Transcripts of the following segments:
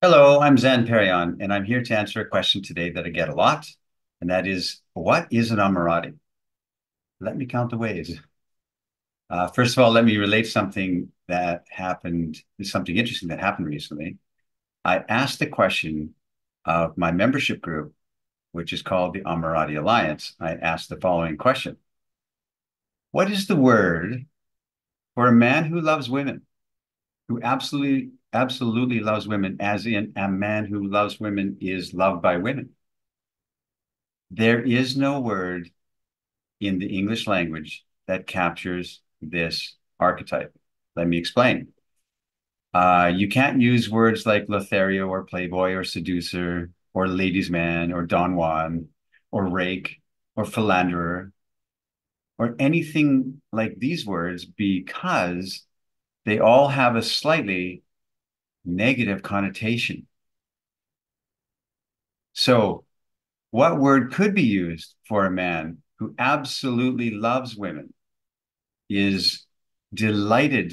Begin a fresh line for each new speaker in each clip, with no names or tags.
Hello, I'm Zan Perrion, and I'm here to answer a question today that I get a lot, and that is, what is an Amorati? Let me count the ways. First of all, let me relate something interesting that happened recently. I asked the question of my membership group, which is called the Amorati Alliance. I asked the following question. What is the word for a man who loves women, who absolutely loves women, as in a man who loves women is loved by women? There is no word in the English language that captures this archetype. Let me explain. You can't use words like Lothario or Playboy or seducer or ladies' man or Don Juan or rake or philanderer or anything like these words because they all have a slightly negative connotation. So, what word could be used for a man who absolutely loves women, is delighted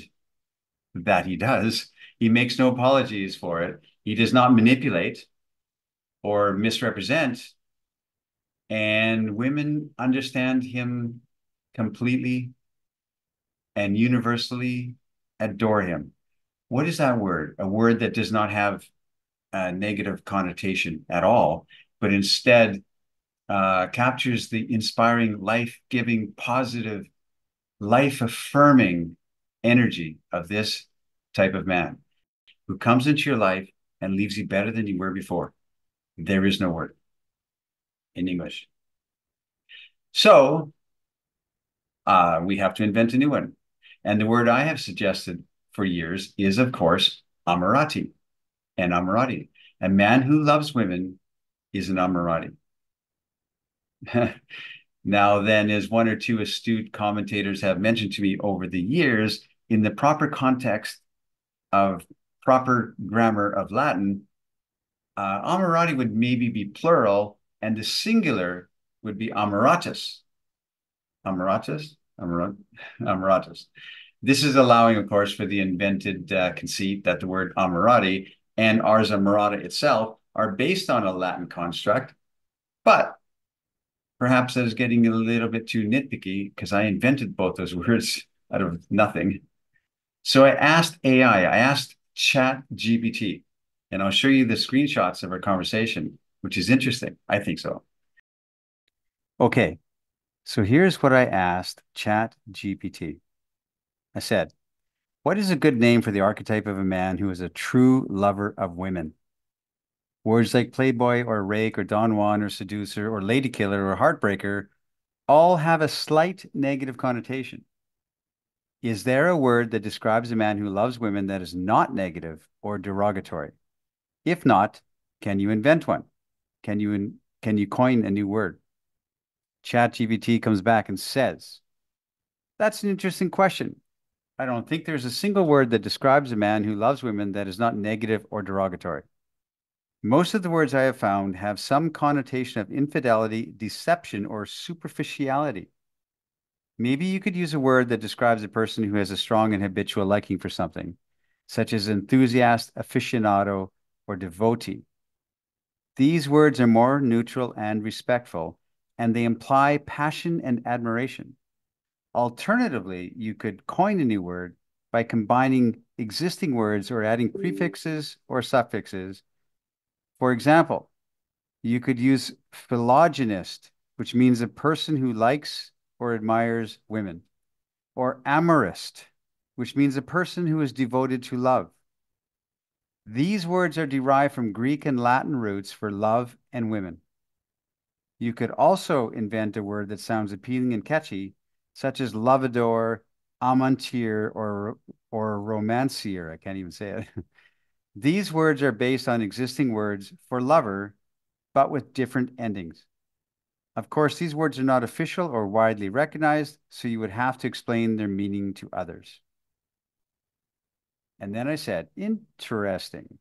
that he does. He makes no apologies for it. He does not manipulate or misrepresent. And women understand him completely and universally adore him. What is that word? A word that does not have a negative connotation at all, but instead captures the inspiring, life giving, positive, life affirming energy of this type of man who comes into your life and leaves you better than you were before. There is no word in English. So we have to invent a new one. And the word I have suggested for years is, of course, Amorati and Amorati. A man who loves women is an Amorati. Now, then, as one or two astute commentators have mentioned to me over the years, in the proper context of proper grammar of Latin, Amorati would maybe be plural, and the singular would be Amoratus. Amoratus? Amoratus. This is allowing, of course, for the invented conceit that the word Amorati and Ars Amorata itself are based on a Latin construct, but perhaps I was getting a little bit too nitpicky because I invented both those words out of nothing. So I asked AI, I asked Chat GPT, and I'll show you the screenshots of our conversation, which is interesting. I think so. Okay, so here's what I asked Chat GPT. I said, what is a good name for the archetype of a man who is a true lover of women? Words like playboy or rake or Don Juan or seducer or lady killer or heartbreaker all have a slight negative connotation. Is there a word that describes a man who loves women that is not negative or derogatory? If not, can you invent one? Can you coin a new word? ChatGPT comes back and says, that's an interesting question. I don't think there's a single word that describes a man who loves women that is not negative or derogatory. Most of the words I have found have some connotation of infidelity, deception, or superficiality. Maybe you could use a word that describes a person who has a strong and habitual liking for something, such as enthusiast, aficionado, or devotee. These words are more neutral and respectful, and they imply passion and admiration. Alternatively, you could coin a new word by combining existing words or adding prefixes or suffixes. For example, you could use philogynist, which means a person who likes or admires women, or amorist, which means a person who is devoted to love. These words are derived from Greek and Latin roots for love and women. You could also invent a word that sounds appealing and catchy, such as loveador, amantier, or romancier. I can't even say it. These words are based on existing words for lover, but with different endings. Of course, these words are not official or widely recognized, so you would have to explain their meaning to others. And then I said, interesting.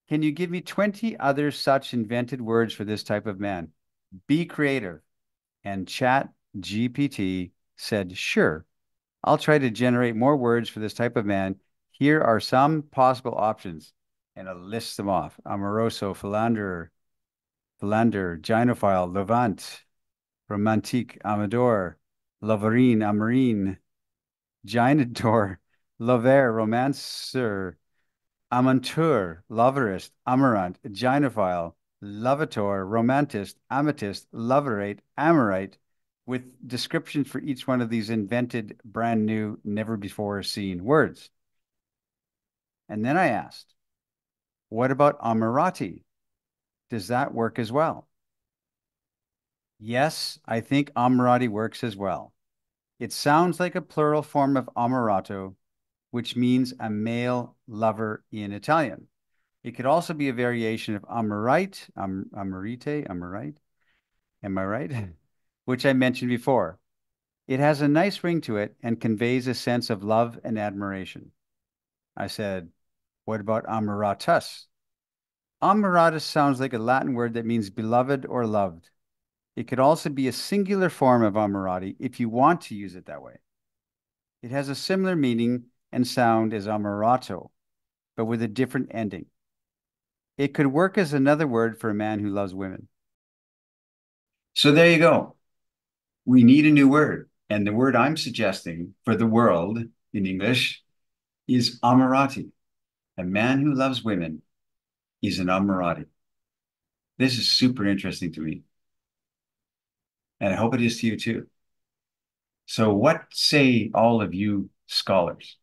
Can you give me 20 other such invented words for this type of man? Be creative. And Chat GPT said, sure, I'll try to generate more words for this type of man. Here are some possible options. And I'll list them off. Amoroso, philanderer, gynophile, levant, romantique, amador, loverine, amorine, gynator, lover, romancer, amanteur, loverist, amorant, gynophile, lovator, romantist, amethyst, loverate, amorite, with descriptions for each one of these invented, brand new, never before seen words. And then I asked, what about Amorati? Does that work as well? Yes, I think Amorati works as well. It sounds like a plural form of amorato, which means a male lover in Italian. It could also be a variation of amorite, amorite, am I right? Which I mentioned before. It has a nice ring to it and conveys a sense of love and admiration. I said, what about amoratus? Amoratus sounds like a Latin word that means beloved or loved. It could also be a singular form of amorati if you want to use it that way. It has a similar meaning and sound as amorato, but with a different ending. It could work as another word for a man who loves women. So there you go. We need a new word. And the word I'm suggesting for the world in English is Amorati. A man who loves women is an Amorati. This is super interesting to me. And I hope it is to you too. So what say all of you scholars?